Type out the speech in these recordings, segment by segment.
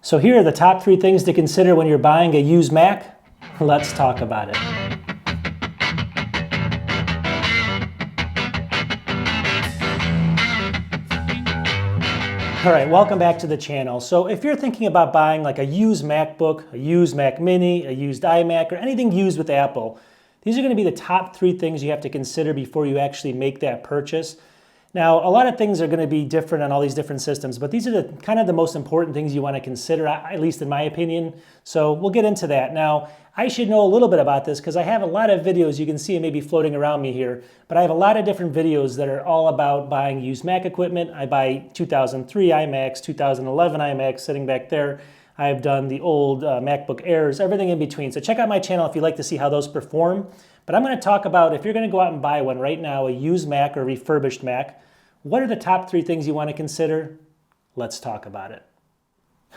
So here are the top 3 things to consider when you're buying a used Mac. Let's talk about it. All right, welcome back to the channel. So if you're thinking about buying like a used MacBook, a used Mac Mini, a used iMac, or anything used with Apple, these are going to be the top 3 things you have to consider before you actually make that purchase. Now, a lot of things are going to be different on all these different systems, but these are the kind of the most important things you want to consider, at least in my opinion. So we'll get into that. Now, I should know a little bit about this because I have a lot of videos. You can see it maybe floating around me here, but I have a lot of different videos that are all about buying used Mac equipment. I buy 2003 iMacs, 2011 iMacs sitting back there. I've done the old MacBook Airs, everything in between. So check out my channel if you'd like to see how those perform. But I'm going to talk about if you're going to go out and buy one right now, a used Mac or refurbished Mac, what are the top 3 things you want to consider? Let's talk about it.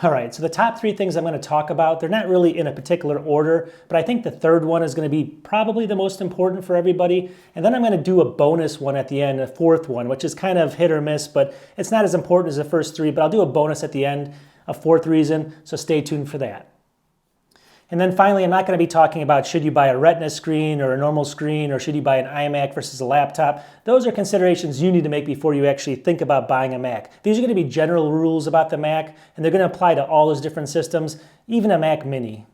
All right, so the top 3 things I'm going to talk about, they're not really in a particular order, but I think the third one is going to be probably the most important for everybody. And then I'm going to do a bonus one at the end, a fourth one, which is kind of hit or miss, but it's not as important as the first 3, but I'll do a bonus at the end, a fourth reason, so stay tuned for that. And then finally, I'm not going to be talking about should you buy a Retina screen or a normal screen or should you buy an iMac versus a laptop. Those are considerations you need to make before you actually think about buying a Mac. These are going to be general rules about the Mac, and they're going to apply to all those different systems, even a Mac Mini.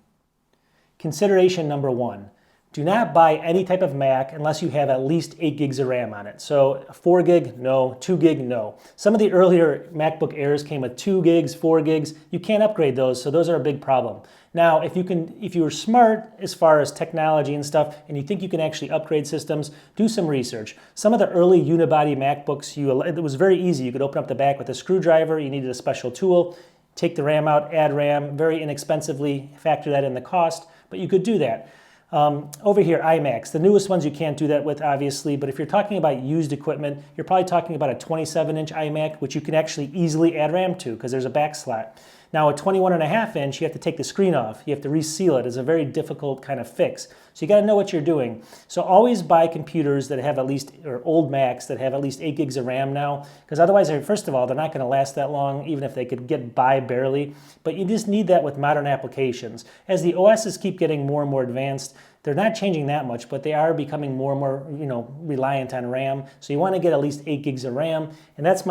Consideration number 1. Do not buy any type of Mac unless you have at least 8 gigs of RAM on it. So 4 gig, no. 2 gig, no. Some of the earlier MacBook Airs came with 2 gigs, 4 gigs. You can't upgrade those, so those are a big problem. Now, if you're smart as far as technology and stuff, and you think you can actually upgrade systems, do some research. Some of the early unibody MacBooks, it was very easy. You could open up the back with a screwdriver. You needed a special tool. Take the RAM out, add RAM, very inexpensively, factor that in the cost, but you could do that. Over here, iMacs. The newest ones you can't do that with, obviously, but if you're talking about used equipment, you're probably talking about a 27-inch iMac, which you can actually easily add RAM to because there's a back slot. Now, a 21.5-inch, you have to take the screen off. You have to reseal it. It's a very difficult kind of fix. So you got to know what you're doing. So always buy computers that have at least, or old Macs that have at least 8 gigs of RAM now, because otherwise, first of all, they're not going to last that long, even if they could get by barely. But you just need that with modern applications. As the OSs keep getting more and more advanced, they're not changing that much, but they are becoming more and more, reliant on RAM. So you want to get at least 8 gigs of RAM, and that's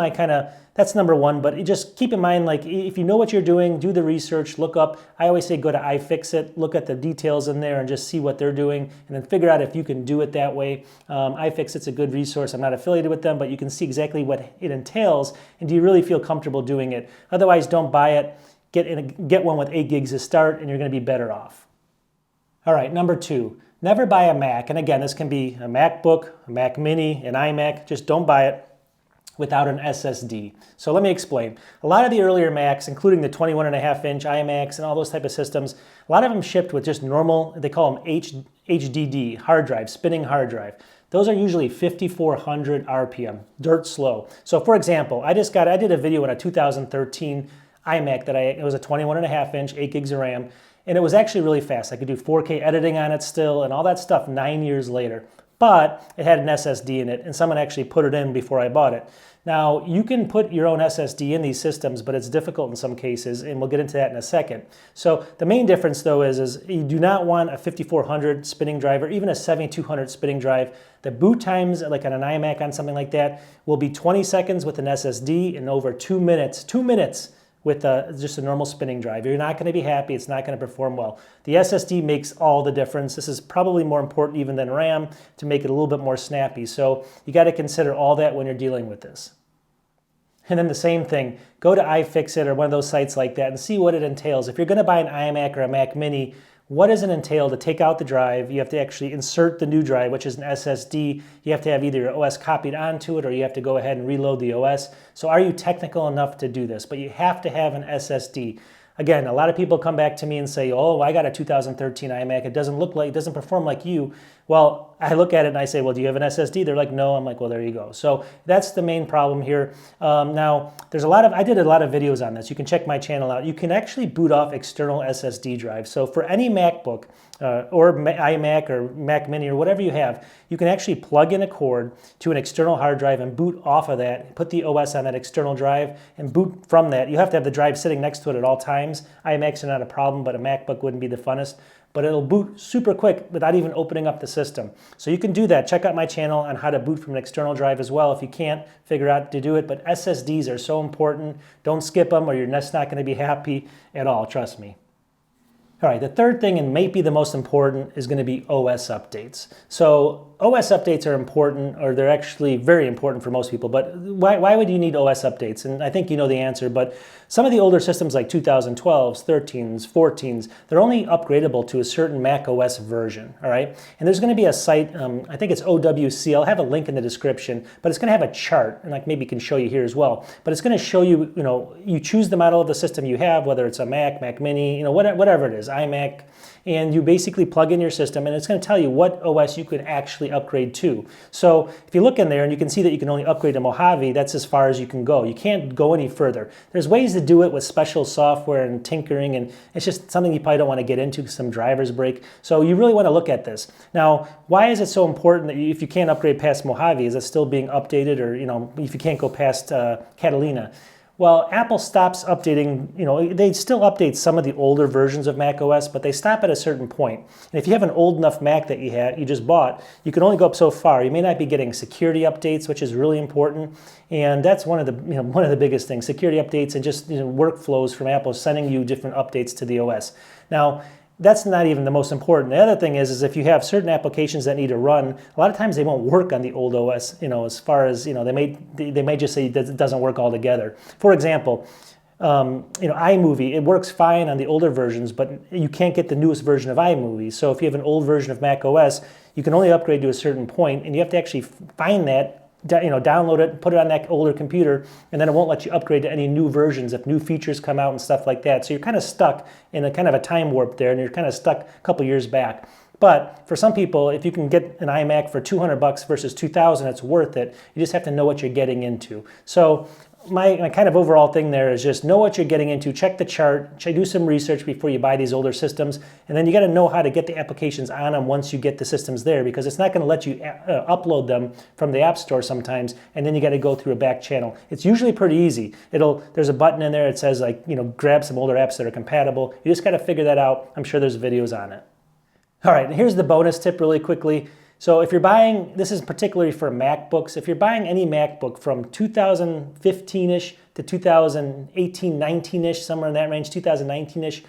that's number 1. But just keep in mind, like, if you know what you're doing, do the research, look up. I always say go to iFixit, look at the details in there, and just see what they're doing, and then figure out if you can do it that way. iFixit's a good resource. I'm not affiliated with them, but you can see exactly what it entails, and do you really feel comfortable doing it? Otherwise, don't buy it. Get one with 8 gigs to start, and you're going to be better off. All right, number 2, never buy a Mac. And again, this can be a MacBook, a Mac Mini, an iMac. Just don't buy it without an SSD. So let me explain. A lot of the earlier Macs, including the 21.5-inch iMacs and all those type of systems, a lot of them shipped with just normal, they call them HDD, hard drive, spinning hard drive. Those are usually 5,400 RPM, dirt slow. So for example, I did a video on a 2013 iMac it was a 21.5-inch, 8 gigs of RAM, and it was actually really fast. I could do 4K editing on it still and all that stuff 9 years later. But it had an SSD in it, and someone actually put it in before I bought it. Now, you can put your own SSD in these systems, but it's difficult in some cases, and we'll get into that in a second. So the main difference, though, is you do not want a 5,400 spinning drive or even a 7,200 spinning drive. The boot times, like on an iMac on something like that, will be 20 seconds with an SSD and over 2 minutes. 2 minutes with just a normal spinning drive. You're not going to be happy. It's not going to perform well. The SSD makes all the difference. This is probably more important even than RAM to make it a little bit more snappy. So you got to consider all that when you're dealing with this. And then the same thing, go to iFixit or one of those sites like that and see what it entails. If you're going to buy an iMac or a Mac Mini, what does it entail to take out the drive? You have to actually insert the new drive, which is an SSD. You have to have either your OS copied onto it or you have to go ahead and reload the OS. So are you technical enough to do this? But you have to have an SSD. Again, a lot of people come back to me and say, oh, I got a 2013 iMac. It doesn't perform like you. Well, I look at it and I say, well, do you have an SSD? They're like, no. I'm like, well, there you go. So that's the main problem here. Now, I did a lot of videos on this. You can check my channel out. You can actually boot off external SSD drives. So for any MacBook or iMac or Mac Mini or whatever you have, you can actually plug in a cord to an external hard drive and boot off of that, put the OS on that external drive and boot from that. You have to have the drive sitting next to it at all times. iMacs are not a problem, but a MacBook wouldn't be the funnest. But it'll boot super quick without even opening up the system. So you can do that. Check out my channel on how to boot from an external drive as well if you can't figure out to do it. But SSDs are so important. Don't skip them or you're just not going to be happy at all, trust me. All right, the third thing, and maybe the most important, is going to be OS updates. So OS updates are important, or they're actually very important for most people, but why would you need OS updates? And I think you know the answer, but some of the older systems like 2012s, 13s, 14s, they're only upgradable to a certain Mac OS version, all right? And there's going to be a site, I think it's OWC, I'll have a link in the description, but it's going to have a chart, and maybe can show you here as well, but it's going to show you, you choose the model of the system you have, whether it's a Mac, Mac Mini, whatever it is, iMac, and you basically plug in your system and it's going to tell you what OS you could actually upgrade to. So if you look in there and you can see that you can only upgrade to Mojave, that's as far as you can go. You can't go any further. There's ways to do it with special software and tinkering, and it's just something you probably don't want to get into because some drivers break. So you really want to look at this. Now, why is it so important that if you can't upgrade past Mojave, is it still being updated, or if you can't go past Catalina? Well, Apple stops updating, they still update some of the older versions of macOS, but they stop at a certain point. And if you have an old enough Mac that you just bought, you can only go up so far. You may not be getting security updates, which is really important. And that's one of the biggest things, security updates and just workflows from Apple sending you different updates to the OS. Now, that's not even the most important. The other thing is if you have certain applications that need to run, a lot of times they won't work on the old OS, as far as, they may just say it doesn't work altogether. For example, iMovie, it works fine on the older versions, but you can't get the newest version of iMovie. So if you have an old version of Mac OS, you can only upgrade to a certain point, and you have to actually find that, download it, put it on that older computer, and then it won't let you upgrade to any new versions if new features come out and stuff like that. So you're kind of stuck in a kind of a time warp there, and you're kind of stuck a couple years back. But for some people, if you can get an iMac for $200 versus $2,000, it's worth it. You just have to know what you're getting into. So my kind of overall thing there is just know what you're getting into, check the chart, do some research before you buy these older systems, and then you got to know how to get the applications on them once you get the systems there, because it's not going to let you upload them from the App Store sometimes, and then you got to go through a back channel. It's usually pretty easy. There's a button in there that says grab some older apps that are compatible. You just got to figure that out. I'm sure there's videos on it. All right, and here's the bonus tip really quickly. So if you're buying, this is particularly for MacBooks, if you're buying any MacBook from 2015-ish to 2018, 19-ish, somewhere in that range, 2019-ish,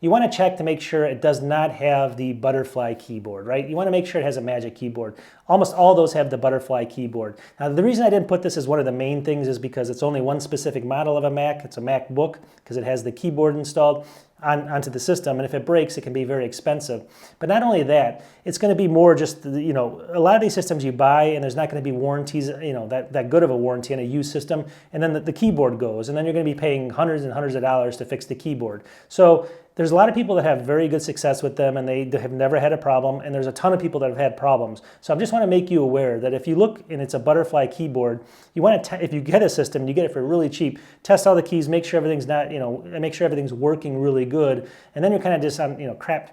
you want to check to make sure it does not have the butterfly keyboard, right? You want to make sure it has a Magic Keyboard. Almost all those have the butterfly keyboard. Now, the reason I didn't put this as one of the main things is because it's only one specific model of a Mac. It's a MacBook because it has the keyboard installed onto the system, and if it breaks, it can be very expensive. But not only that, it's going to be more just, a lot of these systems you buy and there's not going to be warranties, that good of a warranty on a used system, and then the keyboard goes, and then you're going to be paying hundreds and hundreds of dollars to fix the keyboard. So there's a lot of people that have very good success with them and they have never had a problem, and there's a ton of people that have had problems. So I just want to make you aware that if you look and it's a butterfly keyboard, you want to, if you get a system, you get it for really cheap, test all the keys, make sure everything's make sure everything's working really good, and then you're kind of just on,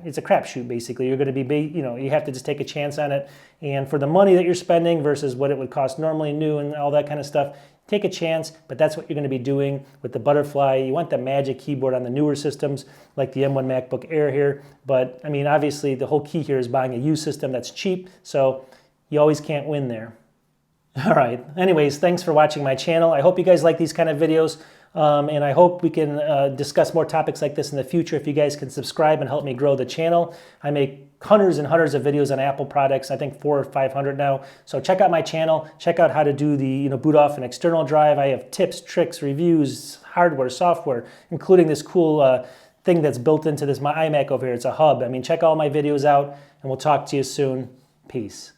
it's a crapshoot basically. You're going to be, you have to just take a chance on it, and for the money that you're spending versus what it would cost normally new and all that kind of stuff, take a chance, but that's what you're going to be doing with the butterfly. You want the Magic Keyboard on the newer systems like the M1 MacBook Air here, but obviously the whole key here is buying a used system that's cheap, so you always can't win there. All right, anyways, thanks for watching my channel. I hope you guys like these kind of videos, and I hope we can discuss more topics like this in the future. If you guys can subscribe and help me grow the channel. I make hundreds and hundreds of videos on Apple products, I think 400 or 500 now. So check out my channel, check out how to do the boot off an external drive. I have tips, tricks, reviews, hardware, software, including this cool thing that's built into my iMac over here. It's a hub. Check all my videos out, and we'll talk to you soon. Peace.